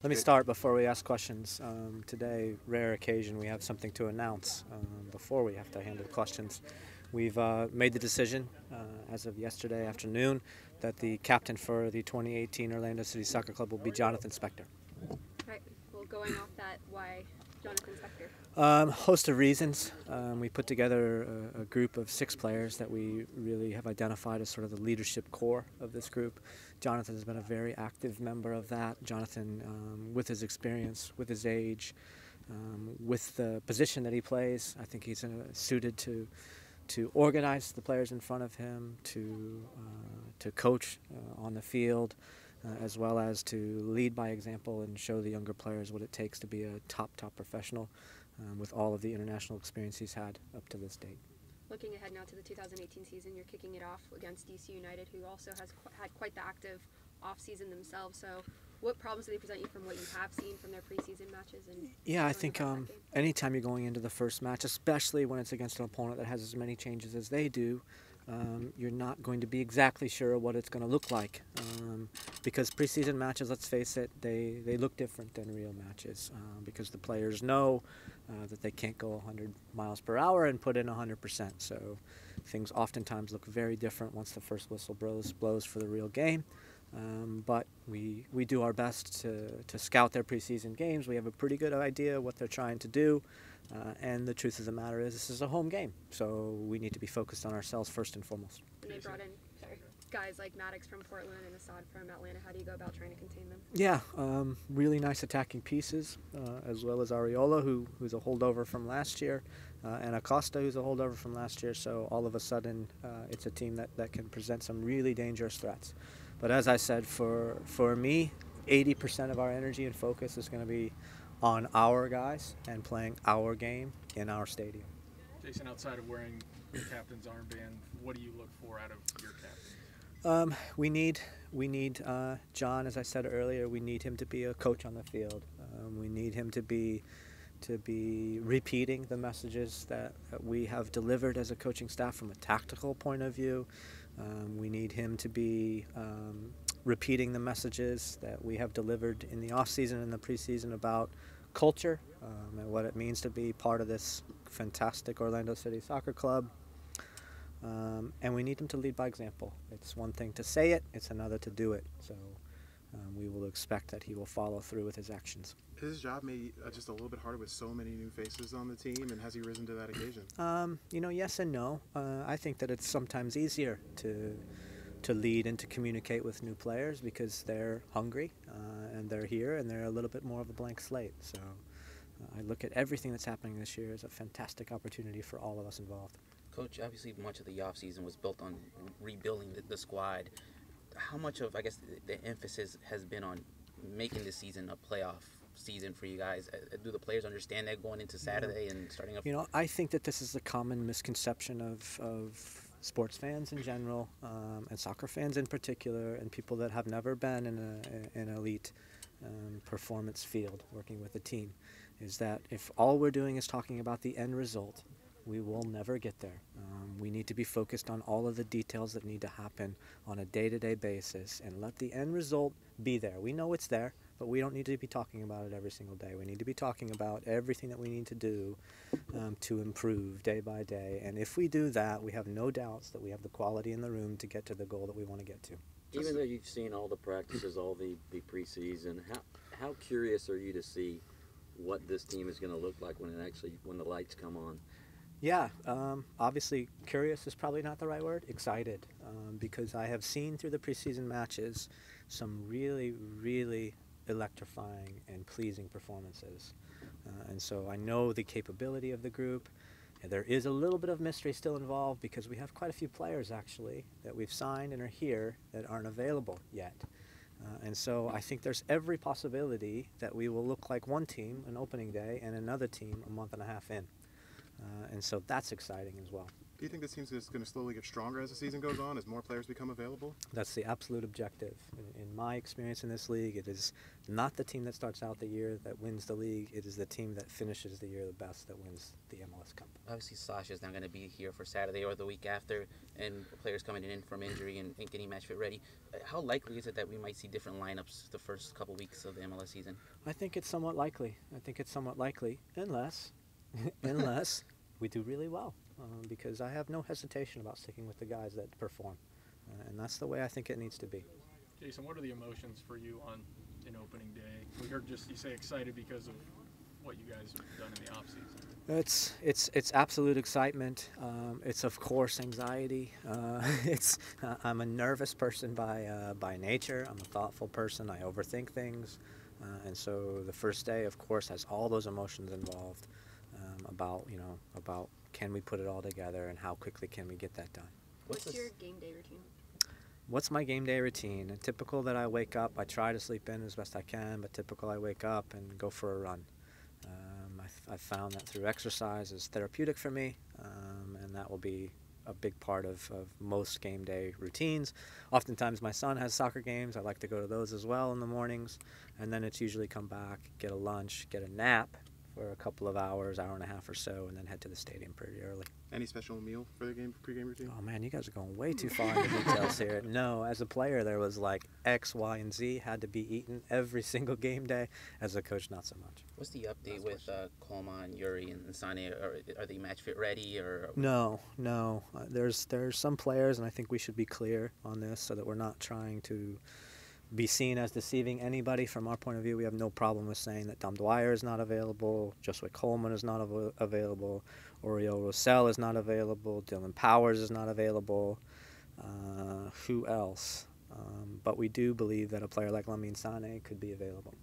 Let me start before we ask questions. Today, rare occasion, we have something to announce before we have to handle questions. We've made the decision as of yesterday afternoon that the captain for the 2018 Orlando City Soccer Club will be Jonathan Spector. Right. Well, going off that, why Jonathan Spector? Host of reasons. We put together a group of 6 players that we really have identified as sort of the leadership core of this group. Jonathan has been a very active member of that. Jonathan, with his experience, with his age, with the position that he plays, I think he's suited to organize the players in front of him, to coach on the field, as well as to lead by example and show the younger players what it takes to be a top professional with all of the international experience he's had up to this date. Looking ahead now to the 2018 season, you're kicking it off against DC United, who also has had quite the active off-season themselves. So what problems do they present you from what you have seen from their preseason matches? Yeah, I think anytime you're going into the first match, especially when it's against an opponent that has as many changes as they do, you're not going to be exactly sure what it's going to look like. Because preseason matches, let's face it, they look different than real matches because the players know that they can't go 100 miles per hour and put in 100%. So things oftentimes look very different once the first whistle blows for the real game. But we do our best to scout their preseason games. We have a pretty good idea what they're trying to do. And the truth of the matter is this is a home game, so we need to be focused on ourselves first and foremost. And they brought in guys like Maddox from Portland and Assad from Atlanta. How do you go about trying to contain them? Yeah, really nice attacking pieces, as well as Areola, who's a holdover from last year, and Acosta, who's a holdover from last year. So all of a sudden, it's a team that can present some really dangerous threats. But as I said, for me, 80% of our energy and focus is going to be on our guys and playing our game in our stadium. Jason, outside of wearing the captain's armband, what do you look for out of your captain? We need John, as I said earlier, we need him to be a coach on the field. We need him to be repeating the messages that we have delivered as a coaching staff from a tactical point of view. We need him to be repeating the messages that we have delivered in the off-season and the preseason about culture and what it means to be part of this fantastic Orlando City Soccer Club. And we need him to lead by example. It's one thing to say it, it's another to do it. So we will expect that he will follow through with his actions. Is his job maybe just a little bit harder with so many new faces on the team, and has he risen to that occasion? Yes and no. I think that it's sometimes easier to lead and to communicate with new players because they're hungry and they're here and they're a little bit more of a blank slate. So I look at everything that's happening this year as a fantastic opportunity for all of us involved. Coach, obviously much of the offseason was built on rebuilding the squad. How much of, I guess, the emphasis has been on making this season a playoff season for you guys? Do the players understand that going into Saturday and starting up? I think that this is a common misconception of sports fans in general and soccer fans in particular and people that have never been in an elite performance field working with a team, is that if all we're doing is talking about the end result, we will never get there. We need to be focused on all of the details that need to happen on a day-to-day basis and let the end result be there. We know it's there, but we don't need to be talking about it every single day. We need to be talking about everything that we need to do to improve day by day. And if we do that, we have no doubts that we have the quality in the room to get to the goal that we want to get to. Even though you've seen all the practices, all the preseason, how curious are you to see what this team is going to look like when the lights come on? Yeah, obviously curious is probably not the right word. Excited, because I have seen through the preseason matches some really, really electrifying and pleasing performances. And so I know the capability of the group. And there is a little bit of mystery still involved because we have quite a few players actually that we've signed and are here that aren't available yet. And so I think there's every possibility that we will look like one team on opening day and another team a month and a half in. And so that's exciting as well. Do you think this team's just going to slowly get stronger as the season goes on, as more players become available? That's the absolute objective. In my experience in this league, it is not the team that starts out the year that wins the league. It is the team that finishes the year the best that wins the MLS Cup. Obviously, Sasha's not going to be here for Saturday or the week after, and players coming in from injury and getting match fit ready. How likely is it that we might see different lineups the first couple weeks of the MLS season? I think it's somewhat likely. Unless we do really well. Because I have no hesitation about sticking with the guys that perform. And that's the way I think it needs to be. Jason, what are the emotions for you in opening day? We heard you say excited because of what you guys have done in the offseason. It's absolute excitement. It's of course anxiety. I'm a nervous person by nature. I'm a thoughtful person. I overthink things, and so the first day, of course, has all those emotions involved about can we put it all together and how quickly can we get that done. What's your game day routine? What's my game day routine? Typical that I wake up, I try to sleep in as best I can, but typical I wake up and go for a run. I've found that through exercise is therapeutic for me, and that will be a big part of most game day routines. Oftentimes my son has soccer games. I like to go to those as well in the mornings, and then it's usually come back, get a lunch, get a nap for a couple of hours, hour and a half or so, and then head to the stadium pretty early. Any special meal for the pregame routine? Oh man, you guys are going way too far into details here. No, as a player, there was like X, Y, and Z had to be eaten every single game day. As a coach, not so much. What's the update with Coleman, Yuri, and Sane? Are they match fit ready? Or No. There's some players, and I think we should be clear on this so that we're not trying to be seen as deceiving anybody. From our point of view, we have no problem with saying that Dom Dwyer is not available, Joshua Coleman is not available, Oriol Rosell is not available, Dylan Powers is not available. Who else? But we do believe that a player like Lamine Sane could be available.